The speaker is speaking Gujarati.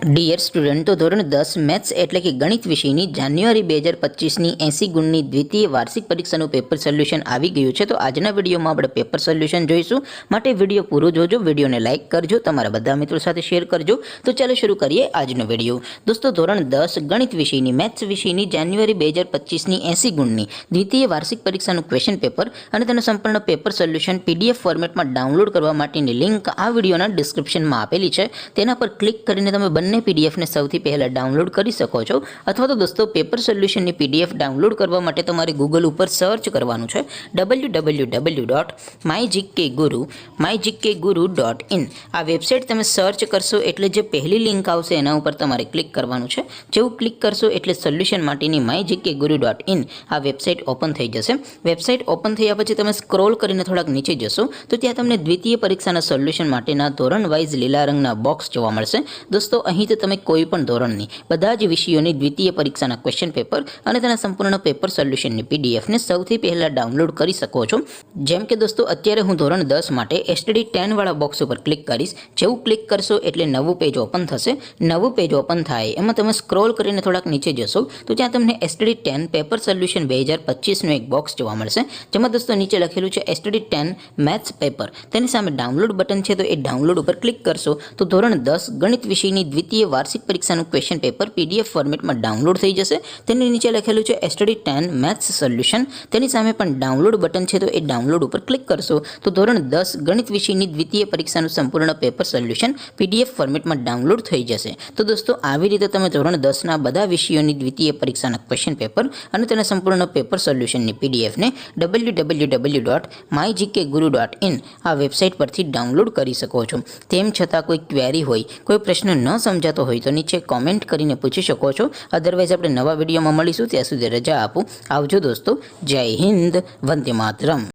ડિયર સ્ટુડન્ટો, ધોરણ 10 મેથ્સ એટલે કે ગણિત વિષયની જાન્યુઆરી 2025ની 80 ગુણની દ્વિતીય વાર્ષિક પરીક્ષાનું પેપર સોલ્યુશન આવી ગયું છે. તો આજના વિડીયોમાં આપણે પેપર સોલ્યુશન જોઈશું. માટે વિડીયો પૂરો જોજો, વિડીયોને લાઇક કરજો, તમારા બધા મિત્રો સાથે શેર કરજો. તો ચાલો શરૂ કરીએ આજનો વિડીયો. દોસ્તો, ધોરણ 10 ગણિત વિષયની મેથ્સ વિષયની જાન્યુઆરી 2025ની 80 ગુણની દ્વિતીય વાર્ષિક પરીક્ષાનું ક્વેશ્ચન પેપર અને તેનું સંપૂર્ણ પેપર સોલ્યુશન PDF ફોર્મેટમાં ડાઉનલોડ કરવા માટેની લિંક આ વિડીયોના ડિસ્ક્રિપ્શનમાં આપેલી છે. તેના પર ક્લિક કરીને તમે બંને પીડીએફને સૌથી પહેલાં ડાઉનલોડ કરી શકો છો. અથવા તો દોસ્તો, પેપર સોલ્યુશનની PDF ડાઉનલોડ કરવા માટે તમારે ગૂગલ ઉપર સર્ચ કરવાનું છે www.mygkguru.in. આ વેબસાઇટ તમે સર્ચ કરશો એટલે જે પહેલી લિંક આવશે એના ઉપર તમારે ક્લિક કરવાનું છે. જેવું ક્લિક કરશો એટલે સોલ્યુશન માટેની mygkguru.in આ વેબસાઇટ ઓપન થઈ જશે. વેબસાઇટ ઓપન થયા પછી તમે સ્ક્રોલ કરીને થોડાક નીચે જશો તો ત્યાં તમને દ્વિતીય પરીક્ષાના સોલ્યુશન માટેના ધોરણ વાઇઝ લીલા રંગના બોક્સ જોવા મળશે. દોસ્તો, અહીં તો તમે કોઈ પણ ધોરણની બધા જ વિષયોની દ્વિતીય પરીક્ષાના ક્વેશ્ચન પેપર અને તેના સંપૂર્ણ પેપર સોલ્યુશનની PDFને સૌથી પહેલાં ડાઉનલોડ કરી શકો છો. જેમ કે દોસ્તો, અત્યારે હું ધોરણ 10 માટે STD 10 વાળા બોક્સ ઉપર ક્લિક કરીશ. જેવું ક્લિક કરશો એટલે નવું પેજ ઓપન થશે. નવું પેજ ઓપન થાય એમાં તમે સ્ક્રોલ કરીને થોડાક નીચે જશો તો ત્યાં તમને STD 10 પેપર સોલ્યુશન 2025નું એક બોક્સ જોવા મળશે. જેમાં દોસ્તો નીચે લખેલું છે STD 10 મેથ્સ પેપર. તેની સામે ડાઉનલોડ બટન છે, તો એ ડાઉનલોડ ઉપર ક્લિક કરશો તો ધોરણ 10 ગણિત વિષયની દ્વિતીય વાર્ષિક પરીક્ષાનું ક્વેશ્ચન પેપર PDF ફોર્મેટમાં ડાઉનલોડ થઈ જશે. તેની નીચે લખેલું છે STD 10 મેથ્સ સોલ્યુશન. તેની સામે પણ ડાઉનલોડ બટન છે, તો એ ડાઉનલોડ ઉપર ક્લિક કરશો તો ધોરણ 10 ગણિત વિષયની દ્વિતીય પરીક્ષાનું સંપૂર્ણ પેપર સોલ્યુશન PDF ફોર્મેટમાં ડાઉનલોડ થઈ જશે. તો દોસ્તો, આવી રીતે તમે ધોરણ 10ના બધા વિષયોની દ્વિતીય પરીક્ષાના ક્વેશ્ચન પેપર અને તેના સંપૂર્ણ પેપર સોલ્યુશનની PDFને www.mygkguru.in આ વેબસાઇટ પરથી ડાઉનલોડ કરી શકો છો. તેમ છતાં કોઈ ક્વેરી હોય, કોઈ પ્રશ્ન ન સમજાતો હોય તો નીચે કોમેન્ટ કરીને પૂછી શકો છો. અધરવાઇઝ આપણે નવા વિડીયોમાં મળીશું. ત્યાં સુધી રજા આપો. આવજો દોસ્તો. જય હિન્દ. વંદે માતરમ.